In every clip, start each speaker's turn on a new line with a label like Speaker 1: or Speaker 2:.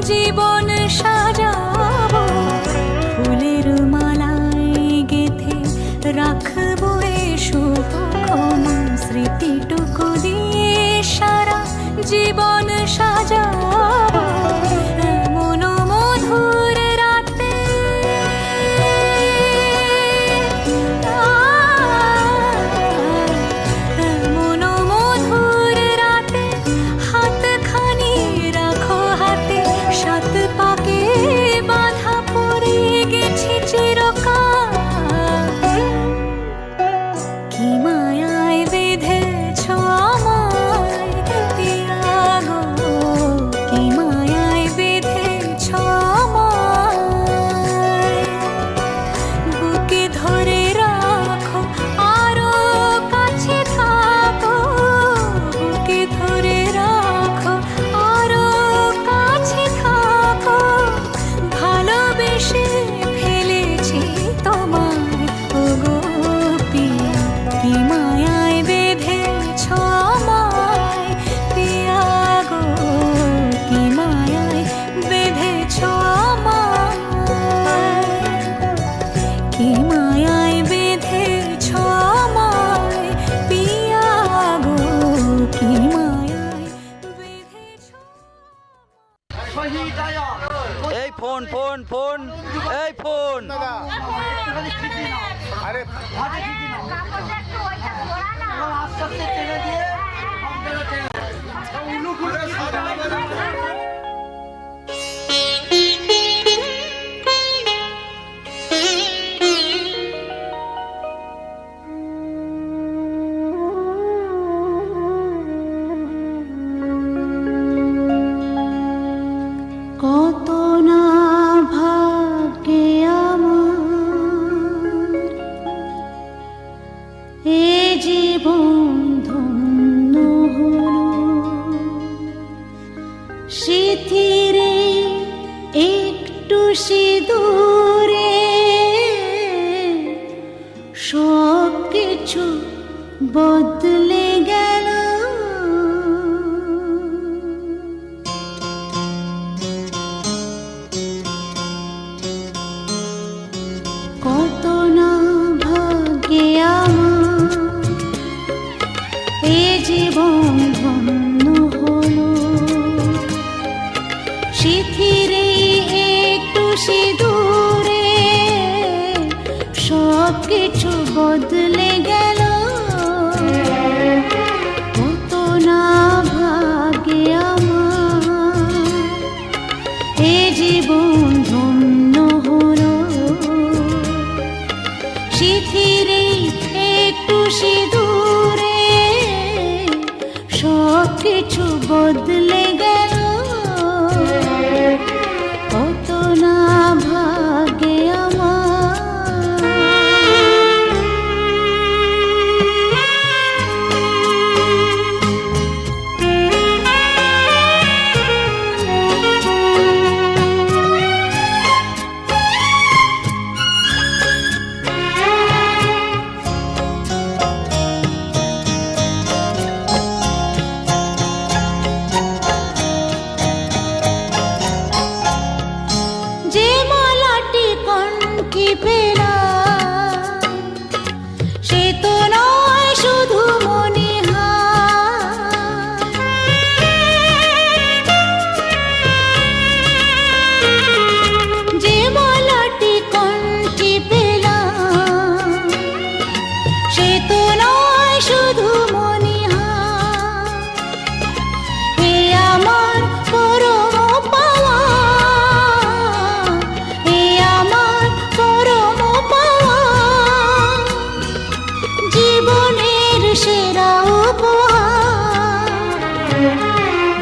Speaker 1: জীবন সাজাবো ফুলের মালায় গেথে রাখবো এ শুভক্ষণ স্মৃতিটুকু দিয়ে সারা জীবন সাজাবো এমন মধুর রাতে এমন মধুর রাতে হাতখানি রাখো হাতে সাত পাকে বাঁধা পড়ে গেছি চিরকাল কি মায়ায় বেঁধেছ আমায় পিয়া গো কি মায়ায় বেঁধেছ আমায় বুকে ধরে রাখো আরো কাছে থাকো বুকে ধরে রাখো আরো কাছে থাকো ভালোবেসে ফেলেছি তোমায় ওগো পিয়া কি মায়ায় বেঁধেছ আমায় পিয়া গো কি মায়ায় বেঁধেছ আমায় কি মায়ায় বেঁধেছ আমায় পিয়া গো কি মায়ায় বেঁধেছ
Speaker 2: এই ফোন ফোন ফোন এই ফোন
Speaker 3: আরে
Speaker 1: কত না ভাগ্যে আমার এ জীবন ধন্য হলো স্মৃতিরে একটু সিঁদুরে সব কিছু বদলে গেল কত না ভাগ্যে আমার এ জীবন ধন্য হলো স্মৃতিরে একটু সিঁদুরে সব কিছু বদলে গেল কত না ভাগ্যে আমার এ জীবন ধন্য হলো স্মৃতিরে একটু সিঁদুরে সব কিছু বদলে গেল কত না ভাগ্যে যে মালাটি কণ্ঠে পেলাম সে তো নয় শুধু মনে যে মালাটি কণ্ঠে পেলাম সে তো নয় শুধু মনে হে আমার পরম পাওয়া হে আমার পরম পাওয়া জীবনের সেরা উপহার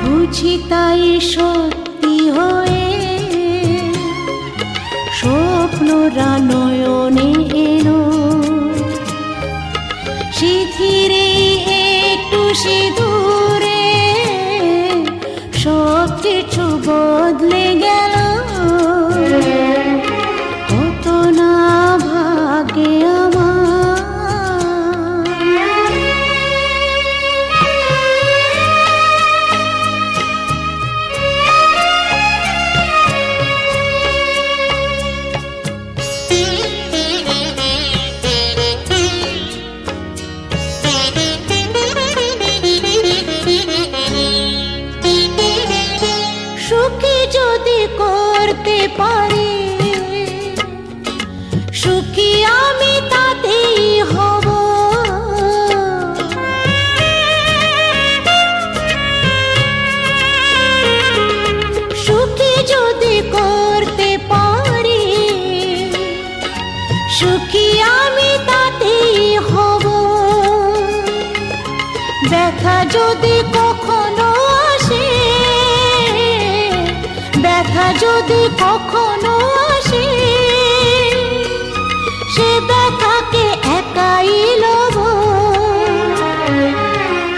Speaker 1: বুঝি তাই সত্যি হয়ে স্বপ্নরা নয়নে এলো স্মৃতিরে একটু সিঁদুরে সব কিছু বদলে গেল কত না ভাগ্যে আমার যদি করতে পারি, সুখী আমি তাতেই হব। সুখী যদি করতে পারি, সুখী আমি তাতেই হব। ব্যথা যদি কখনো আসে, ব্যথা যদি কখনো আসে, সে ব্যথাকে একাই লব।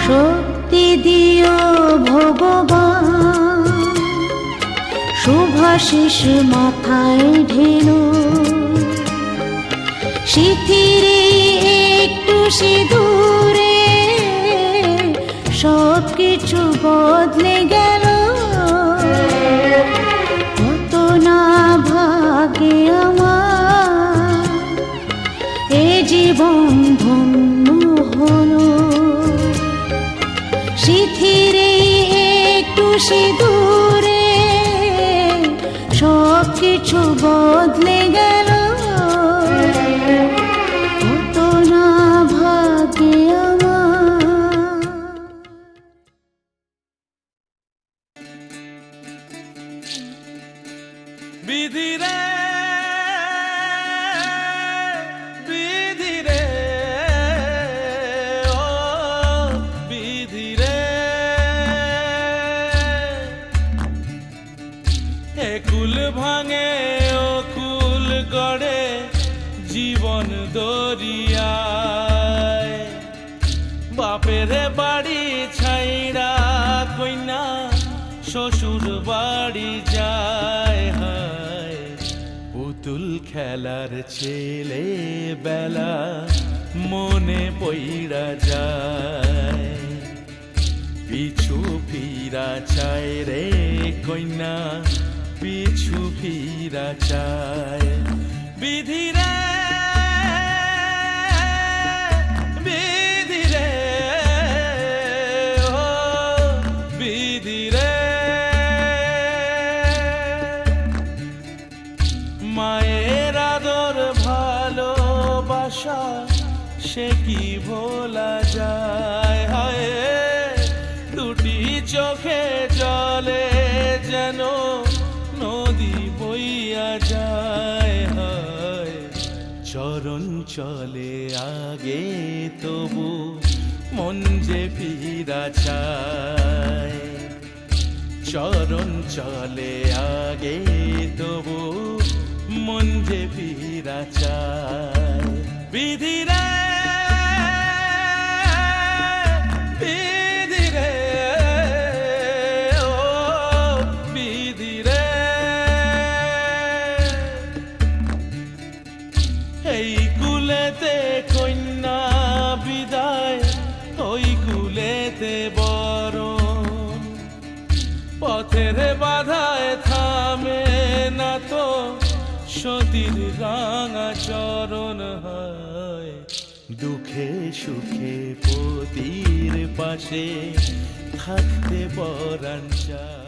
Speaker 1: শক্তি দিও ভগবান, শুভাশিস মাথায় ঢেলো। শিথিরে একটু সিঁদুরে সব কিছু বদলে গেল। কত না ভাগে আমার এ জীবন ধন্য হলো। শিথিরে একটু সিঁদুরে সব কিছু বদলে গেল। কত না ভাগে আমার।
Speaker 3: বিধি রে, বিধি রে, ও বিধি রে, এ কুল ভাঙে ও কুল গড়ে জীবন দরিয়ায়। বাপের বাড়ি ছাইড়া কইনা শ্বশুর বাড়ি যায়। হায় পুতুল খেলার ছেলে বেলা মনে পইড়া যায়। পিছু ফিরা চায় রে কইনা, পিছু ফিরা চায়। বিধি রে, বিধি রে, ও বিধি রে। মায়ের আদর ভালোবাসা সে কি ভোলা যায়। হায় দুটি চোখে জলে যেন নদী বইয়া যায়। হায় চরণ চলে আগে তবু মন যে ফিরা চায়। চরণ চলে আগে তবু মন যে ফিরা চায়। বিধি রে, বিধি রে, ও বিধি রে। এই কুলেতে কন্যা বিদায়, ওই কুলেতে বরণ। পথের বাধায় থামে না তো সতীর রাঙা চরণ। হয় দুঃখে সুখে পতির পাশে থাকতে পরাণ চায়।